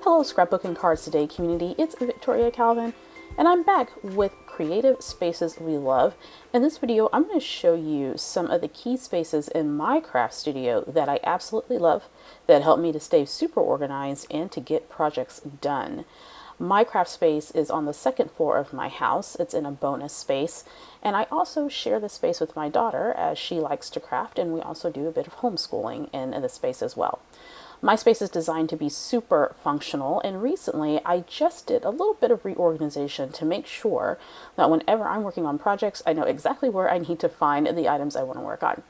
Hello Scrapbook and Cards Today community, it's Victoria Calvin, and I'm back with Creative Spaces We Love. In this video, I'm going to show you some of the key spaces in my craft studio that I absolutely love, that help me to stay super organized and to get projects done. My craft space is on the second floor of my house. It's in a bonus space, and I also share the space with my daughter as she likes to craft, and we also do a bit of homeschooling in the space as well. My space is designed to be super functional, and recently I just did a little bit of reorganization to make sure that whenever I'm working on projects, I know exactly where I need to find the items I want to work on.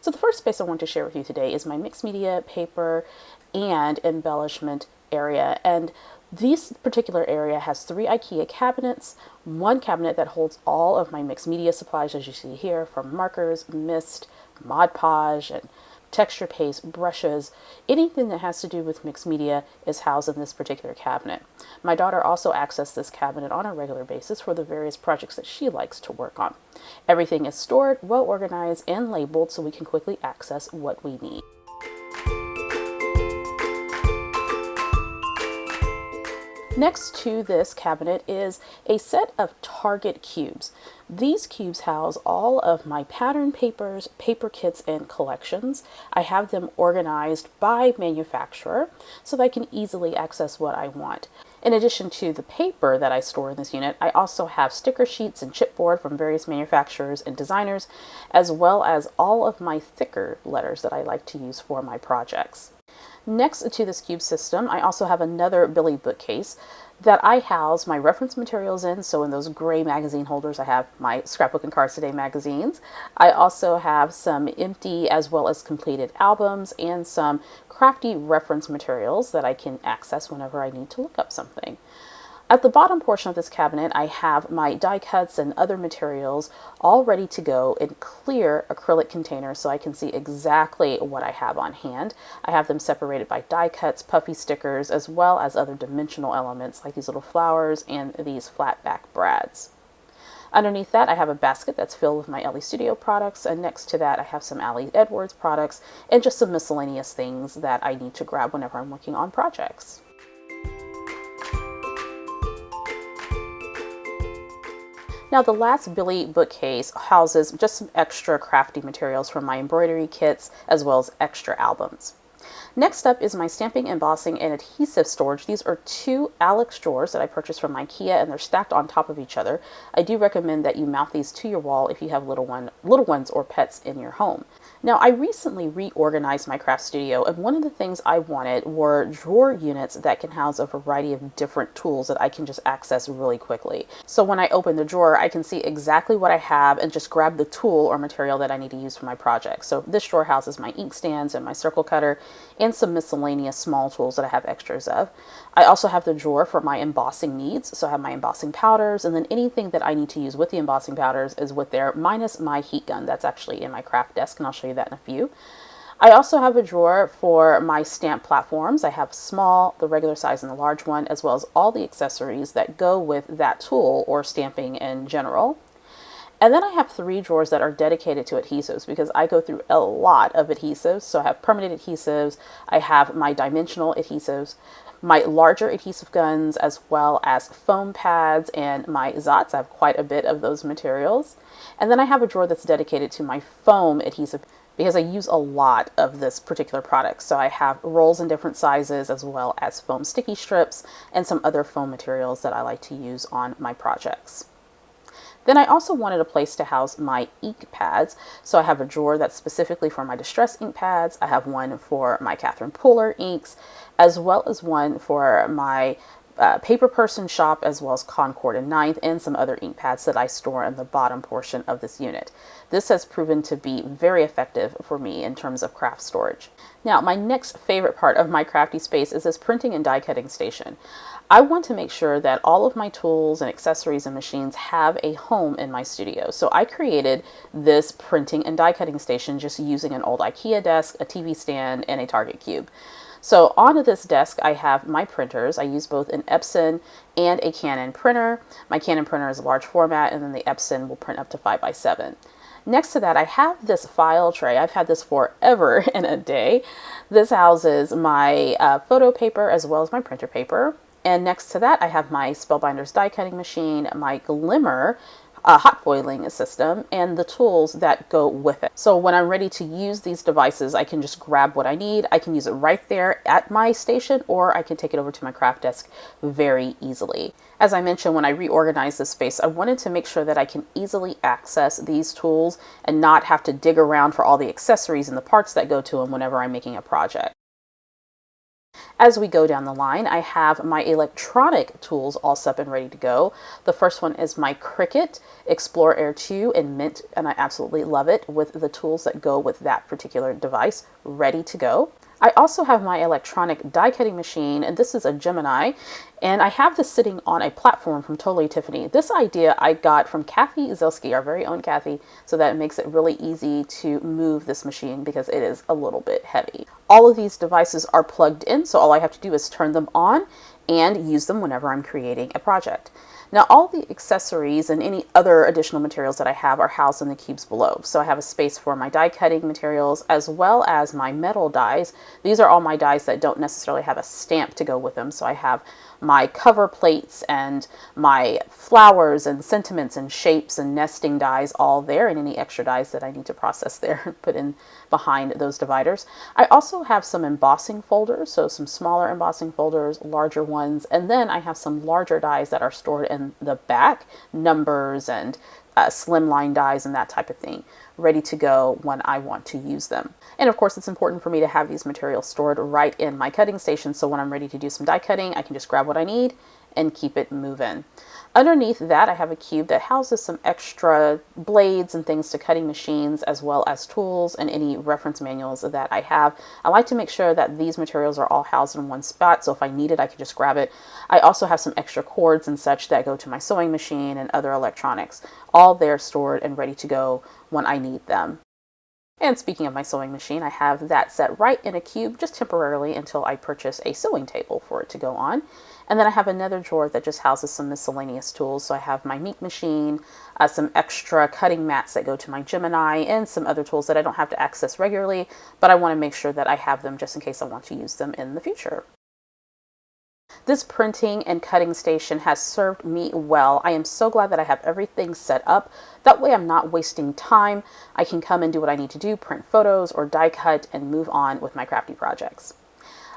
So the first space I want to share with you today is my mixed media, paper, and embellishment area. And this particular area has 3 IKEA cabinets, 1 cabinet that holds all of my mixed media supplies, as you see here, from markers, mist, Mod Podge, and texture paste, brushes. Anything that has to do with mixed media is housed in this particular cabinet. My daughter also accesses this cabinet on a regular basis for the various projects that she likes to work on. Everything is stored, well organized, and labeled so we can quickly access what we need. Next to this cabinet is a set of Target cubes. These cubes house all of my pattern papers, paper kits, and collections. I have them organized by manufacturer so that I can easily access what I want. In addition to the paper that I store in this unit, I also have sticker sheets and chipboard from various manufacturers and designers, as well as all of my thicker letters that I like to use for my projects. Next to this cube system, I also have another Billy bookcase that I house my reference materials in. So in those gray magazine holders, I have my Scrapbook and Cards Today magazines. I also have some empty as well as completed albums and some crafty reference materials that I can access whenever I need to look up something. At the bottom portion of this cabinet, I have my die cuts and other materials all ready to go in clear acrylic containers so I can see exactly what I have on hand. I have them separated by die cuts, puffy stickers, as well as other dimensional elements like these little flowers and these flat back brads. Underneath that, I have a basket that's filled with my Ellie Studio products, and next to that, I have some Ali Edwards products and just some miscellaneous things that I need to grab whenever I'm working on projects. Now, the last Billy bookcase houses just some extra crafty materials from my embroidery kits as well as extra albums. Next up is my stamping, embossing, and adhesive storage. These are 2 Alex drawers that I purchased from IKEA, and they're stacked on top of each other. I do recommend that you mount these to your wall if you have little ones or pets in your home. Now, I recently reorganized my craft studio, and one of the things I wanted were drawer units that can house a variety of different tools that I can just access really quickly. So when I open the drawer, I can see exactly what I have and just grab the tool or material that I need to use for my project. So this drawer houses my ink stands and my circle cutter and some miscellaneous small tools that I have extras of. I also have the drawer for my embossing needs. So I have my embossing powders, and then anything that I need to use with the embossing powders is with there, minus my heat gun. That's actually in my craft desk, and I'll show you that in a few. I also have a drawer for my stamp platforms. I have small, the regular size, and the large one, as well as all the accessories that go with that tool or stamping in general. And then I have 3 drawers that are dedicated to adhesives because I go through a lot of adhesives. So I have permanent adhesives, I have my dimensional adhesives, my larger adhesive guns, as well as foam pads and my Zots. I have quite a bit of those materials. And then I have a drawer that's dedicated to my foam adhesive because I use a lot of this particular product. So I have rolls in different sizes as well as foam sticky strips and some other foam materials that I like to use on my projects. Then I also wanted a place to house my ink pads. So I have a drawer that's specifically for my Distress ink pads. I have one for my Catherine Pooler inks, as well as one for my Paper Person Shop, as well as Concord and Ninth, and some other ink pads that I store in the bottom portion of this unit. This has proven to be very effective for me in terms of craft storage. Now, my next favorite part of my crafty space is this printing and die cutting station. I want to make sure that all of my tools and accessories and machines have a home in my studio. So I created this printing and die cutting station just using an old IKEA desk, a TV stand, and a Target cube. So on this desk, I have my printers. I use both an Epson and a Canon printer. My Canon printer is a large format, and then the Epson will print up to 5x7. Next to that, I have this file tray. I've had this forever and a day. This houses my photo paper as well as my printer paper. And next to that, I have my Spellbinders die cutting machine, my Glimmer hot foiling system, and the tools that go with it. So when I'm ready to use these devices, I can just grab what I need. I can use it right there at my station, or I can take it over to my craft desk very easily. As I mentioned, when I reorganized this space, I wanted to make sure that I can easily access these tools and not have to dig around for all the accessories and the parts that go to them whenever I'm making a project. As we go down the line, I have my electronic tools all set and ready to go. The first one is my Cricut Explore Air 2 in Mint, and I absolutely love it, with the tools that go with that particular device ready to go. I also have my electronic die cutting machine, and this is a Gemini, and I have this sitting on a platform from Totally Tiffany. This idea I got from Kathy Zelski, our very own Kathy, so that it makes it really easy to move this machine because it is a little bit heavy. All of these devices are plugged in, so all I have to do is turn them on and use them whenever I'm creating a project. Now, all the accessories and any other additional materials that I have are housed in the cubes below. So I have a space for my die cutting materials as well as my metal dies. These are all my dies that don't necessarily have a stamp to go with them. So I have my cover plates and my flowers and sentiments and shapes and nesting dies all there, and any extra dies that I need to process there and put in behind those dividers. I also have some embossing folders, so some smaller embossing folders, larger ones, and then I have some larger dies that are stored in the back, numbers and slimline dies and that type of thing, ready to go when I want to use them. And of course, it's important for me to have these materials stored right in my cutting station, so when I'm ready to do some die cutting, I can just grab what I need and keep it moving. Underneath that, I have a cube that houses some extra blades and things to cutting machines, as well as tools and any reference manuals that I have. I like to make sure that these materials are all housed in one spot, so if I need it, I can just grab it. I also have some extra cords and such that go to my sewing machine and other electronics, all there stored and ready to go when I need them. And speaking of my sewing machine, I have that set right in a cube just temporarily until I purchase a sewing table for it to go on. And then I have another drawer that just houses some miscellaneous tools. So I have my Meek machine, some extra cutting mats that go to my Gemini, and some other tools that I don't have to access regularly, but I want to make sure that I have them just in case I want to use them in the future. This printing and cutting station has served me well. I am so glad that I have everything set up. That way I'm not wasting time. I can come and do what I need to do, print photos or die cut, and move on with my crafty projects.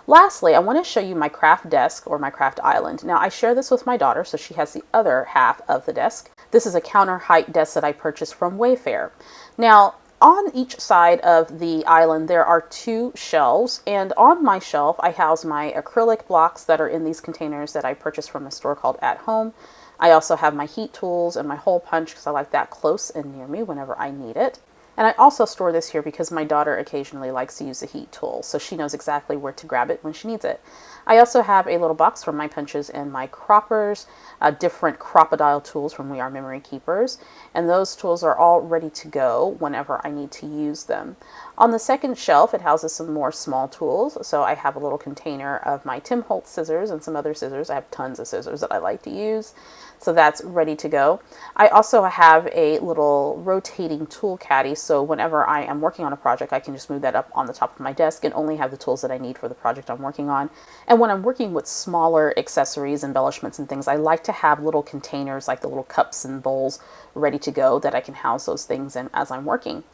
Lastly, I want to show you my craft desk or my craft island. Now, I share this with my daughter, so she has the other half of the desk. This is a counter height desk that I purchased from Wayfair. Now, on each side of the island, there are two shelves, and on my shelf, I house my acrylic blocks that are in these containers that I purchased from a store called At Home. I also have my heat tools and my hole punch because I like that close and near me whenever I need it. And I also store this here because my daughter occasionally likes to use the heat tool, so she knows exactly where to grab it when she needs it. I also have a little box for my punches and my croppers, different crocodile tools from We Are Memory Keepers, and those tools are all ready to go whenever I need to use them. On the second shelf, it houses some more small tools, so I have a little container of my Tim Holtz scissors and some other scissors. I have tons of scissors that I like to use, so that's ready to go. I also have a little rotating tool caddy, so whenever I am working on a project, I can just move that up on the top of my desk and only have the tools that I need for the project I'm working on. And when I'm working with smaller accessories, embellishments, and things, I like to have little containers like the little cups and bowls ready to go that I can house those things in as I'm working.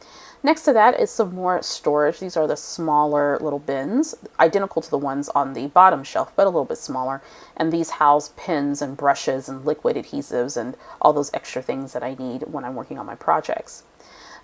Next to that is some more storage. These are the smaller little bins, identical to the ones on the bottom shelf, but a little bit smaller. And these house pens and brushes and liquid adhesives and all those extra things that I need when I'm working on my projects.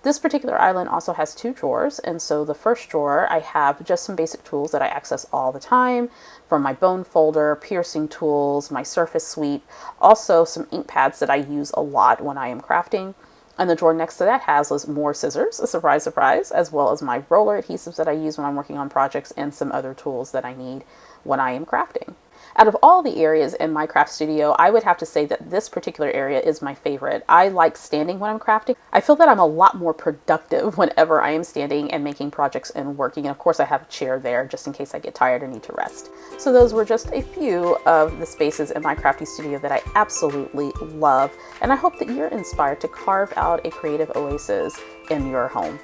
This particular island also has two drawers, and so the first drawer I have just some basic tools that I access all the time, from my bone folder, piercing tools, my surface sweep, also some ink pads that I use a lot when I am crafting. And the drawer next to that has more scissors, a surprise, surprise, as well as my roller adhesives that I use when I'm working on projects and some other tools that I need when I am crafting. Out of all the areas in my craft studio, I would have to say that this particular area is my favorite. I like standing when I'm crafting. I feel that I'm a lot more productive whenever I am standing and making projects and working. And of course, I have a chair there just in case I get tired or need to rest. So those were just a few of the spaces in my crafty studio that I absolutely love. And I hope that you're inspired to carve out a creative oasis in your home.